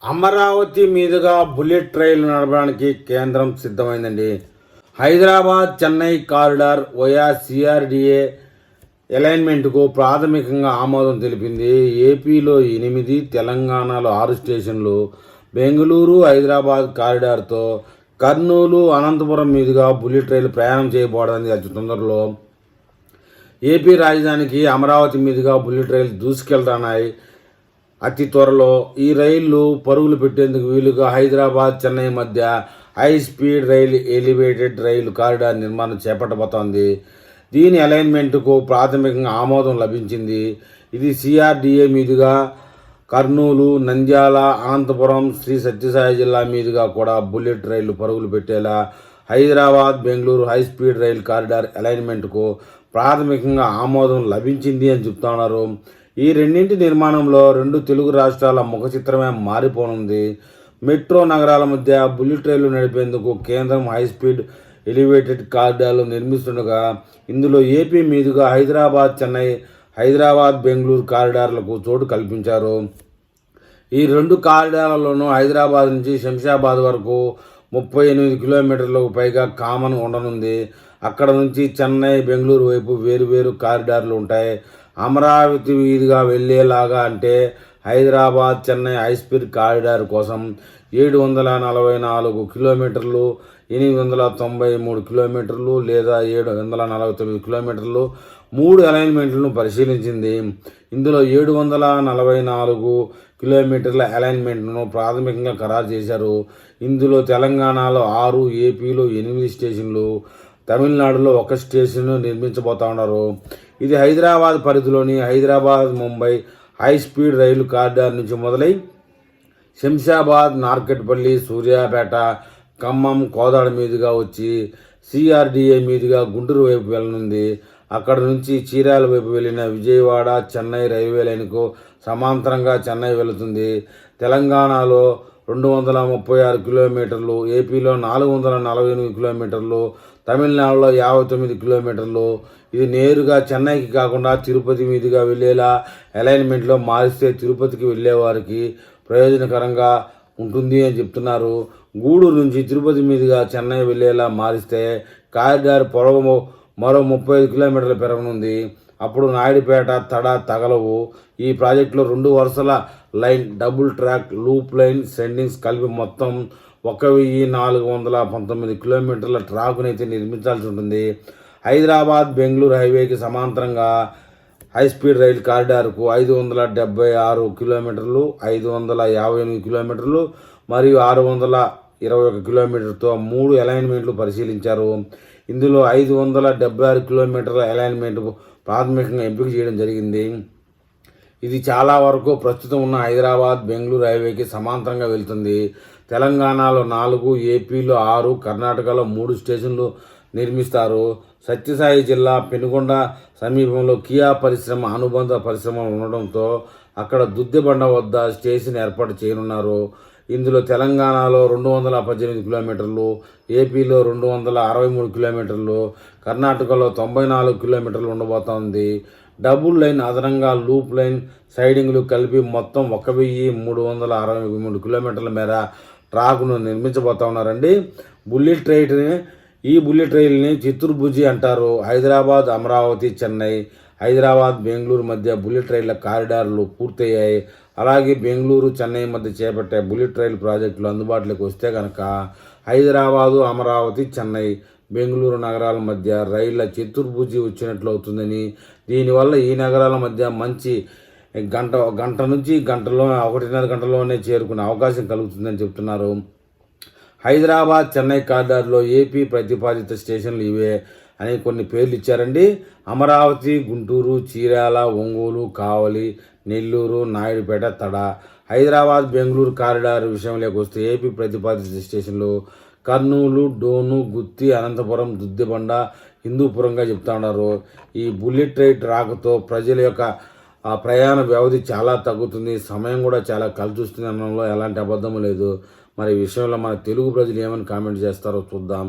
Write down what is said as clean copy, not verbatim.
అమరావతి మీదుగా బుల్లెట్ రైలు నడపడానికి కేంద్రం సిద్ధమైందండి. Hyderabad Chennai corridor via CRDA అలైన్మెంట్కు ప్రాథమికంగా ఆమోదం తెలిపింది. ఏపీలో 8, తెలంగాణలో 6 స్టేషన్లు, బెంగళూరు హైదరాబాద్ కారిడార్తో కర్నూలు అనంతపురం మీదుగా బుల్లెట్ రైలు ప్రయాణం చేయబోవడానికి అతి తొందరలో. ఏపీ రాజధానికి అమరావతి మీదుగా బుల్లెట్ రైలు దూసుకెళ్తున్నాయి. అతి త్వరలో ఈ రైళ్లు పరుగులు పెట్టేందుకు వీలుగా హైదరాబాద్ చెన్నై మధ్య హై స్పీడ్ రైలు ఎలివేటెడ్ రైలు కారిడార్ నిర్మాణం చేపట్టబోతోంది. దీని అలైన్మెంట్కు ప్రాథమికంగా ఆమోదం లభించింది. ఇది సిఆర్డిఏ మీదుగా కర్నూలు, నంద్యాల, అనంతపురం, శ్రీ సత్యసాయి జిల్లా మీదుగా కూడా బుల్లెట్ రైళ్లు పరుగులు పెట్టేలా హైదరాబాద్ బెంగళూరు హై స్పీడ్ రైలు కారిడార్ అలైన్మెంట్కు ప్రాథమికంగా ఆమోదం లభించింది అని చెప్తున్నారు. ఈ రెండింటి నిర్మాణంలో 2 తెలుగు రాష్ట్రాల ముఖ చిత్రమే మారిపోనుంది. మెట్రో నగరాల మధ్య బుల్లెట్ రైళ్లు నడిపేందుకు కేంద్రం హైస్పీడ్ ఎలివేటెడ్ కారిడార్లు నిర్మిస్తుండగా ఇందులో ఏపీ మీదుగా హైదరాబాద్ చెన్నై, హైదరాబాద్ బెంగళూరు కారిడార్లకు చోటు కల్పించారు. ఈ 2 కారిడార్లలోనూ హైదరాబాద్ నుంచి శంషాబాద్ వరకు 38 కిలోమీటర్లకు పైగా కామన్ ఉండనుంది. అక్కడ నుంచి చెన్నై, బెంగళూరు వైపు వేరువేరు కారిడార్లు ఉంటాయి. అమరావతి మీదుగా వెళ్ళేలాగా అంటే హైదరాబాద్ చెన్నై హైస్పీడ్ కారిడార్ కోసం 744 కిలోమీటర్లు, 893 కిలోమీటర్లు లేదా 749 కిలోమీటర్లు 3 అలైన్మెంట్లను పరిశీలించింది. ఇందులో 744 కిలోమీటర్ల అలైన్మెంట్ను ప్రాథమికంగా ఖరారు చేశారు. ఇందులో తెలంగాణలో 6, ఏపీలో 8 స్టేషన్లు, తమిళనాడులో 1 స్టేషన్ నిర్మించబోతా ఉన్నారు. ఇది హైదరాబాద్ పరిధిలోని హైదరాబాద్ ముంబై హై స్పీడ్ రైలు కారిడార్ నుంచి మొదలై శంషాబాద్, నార్కెట్పల్లి, సూర్యాపేట, ఖమ్మం, కోదాడ మీదుగా వచ్చి సిఆర్డిఏ మీదుగా గుంటూరు వైపు వెళ్ళనుంది. అక్కడ నుంచి చీరాల వైపు వెళ్ళిన విజయవాడ చెన్నై రైల్వే లైన్కు సమాంతరంగా చెన్నై వెళుతుంది. తెలంగాణలో 236 కిలోమీటర్లు, ఏపీలో 448 కిలోమీటర్లు, తమిళనాడులో 59 కిలోమీటర్లు. ఇది నేరుగా చెన్నైకి కాకుండా తిరుపతి మీదుగా వెళ్ళేలా అలైన్మెంట్లో మారిస్తే తిరుపతికి వెళ్ళేవారికి ప్రయోజనకరంగా ఉంటుంది అని చెప్తున్నారు. గూడూరు నుంచి తిరుపతి మీదుగా చెన్నై వెళ్ళేలా మారిస్తే కారిడార్ పొడవు మరో 35 కిలోమీటర్లు పెరగనుంది. అప్పుడు నాయుడుపేట, తడ తగలవు. ఈ ప్రాజెక్టులో 2 వరుసల line, double track, loop line, sidings కలిపి మొత్తం 1419 కిలోమీటర్ల ట్రాకునైతే నిర్మించాల్సి ఉంటుంది. హైదరాబాద్ బెంగళూరు హైవేకి సమాంతరంగా హైస్పీడ్ రైలు కారిడార్కు 576 కిలోమీటర్లు, 558 కిలోమీటర్లు మరియు 621 కిలోమీటర్తో 3 అలైన్మెంట్లు పరిశీలించారు. ఇందులో 576 కిలోమీటర్ల అలైన్మెంట్ ప్రాథమికంగా ఎంపిక చేయడం జరిగింది. ఇది చాలా వరకు ప్రస్తుతం ఉన్న హైదరాబాద్ బెంగళూరు హైవేకి సమాంతరంగా వెళ్తుంది. తెలంగాణలో 4, ఏపీలో 6, కర్ణాటకలో 3 స్టేషన్లు నిర్మిస్తారు. సత్యసాయి జిల్లా పెనుగొండ సమీపంలో కియా పరిశ్రమ అనుబంధ పరిశ్రమలు ఉండడంతో అక్కడ దుద్దెబండ వద్ద స్టేషన్ ఏర్పాటు చేయనున్నారు. ఇందులో తెలంగాణలో 218 కిలోమీటర్లు, ఏపీలో 263 కిలోమీటర్లు, కర్ణాటకలో 94 కిలోమీటర్లు ఉండబోతోంది. డబుల్ లైన్, అదనంగా లూప్ లైన్, సైడింగ్లు కలిపి మొత్తం 1363 కిలోమీటర్ల మేర ట్రాక్ను నిర్మించబోతా ఉన్నారండి. ఈ బుల్లెట్ రైలుని చతుర్భుజి అంటారు. హైదరాబాద్, అమరావతి, చెన్నై, హైదరాబాద్ బెంగళూరు మధ్య బుల్లెట్ రైళ్ల కారిడార్లు పూర్తయ్యాయి. అలాగే బెంగళూరు, చెన్నై మధ్య చేపట్టే బుల్లెట్ రైలు ప్రాజెక్టులు అందుబాటులోకి వస్తే కనుక హైదరాబాదు, అమరావతి, చెన్నై, బెంగళూరు నగరాల మధ్య రైళ్ల చతుర్భుజి వచ్చినట్లు అవుతుందని, దీనివల్ల ఈ నగరాల మధ్య మంచి గంట నుంచి 1.5 గంటలోనే చేరుకునే అవకాశం కలుగుతుందని చెప్తున్నారు. హైదరాబాద్ చెన్నై కారిడార్లో ఏపీ ప్రతిపాదిత స్టేషన్లు ఇవే అని కొన్ని పేర్లు ఇచ్చారండి. అమరావతి, గుంటూరు, చీరాల, ఒంగోలు, కావలి, నెల్లూరు, నాయుడుపేట, తడ. హైదరాబాద్ బెంగళూరు కారిడార్ విషయంలోకి వస్తే ఏపీ ప్రతిపాదిత స్టేషన్లు కర్నూలు, డోను, గుత్తి, అనంతపురం, దుద్దెబండ, హిందూపురంగా చెప్తా ఉన్నారు. ఈ బుల్లెట్ రైల్ ట్రాక్తో ప్రజల యొక్క ప్రయాణ వ్యవధి చాలా తగ్గుతుంది, సమయం కూడా చాలా కలిసి వస్తుంది అనడంలో ఎలాంటి అబద్ధం లేదు. మరి ఈ విషయంలో మన తెలుగు ప్రజలు ఏమని కామెంట్ చేస్తారో చూద్దాం.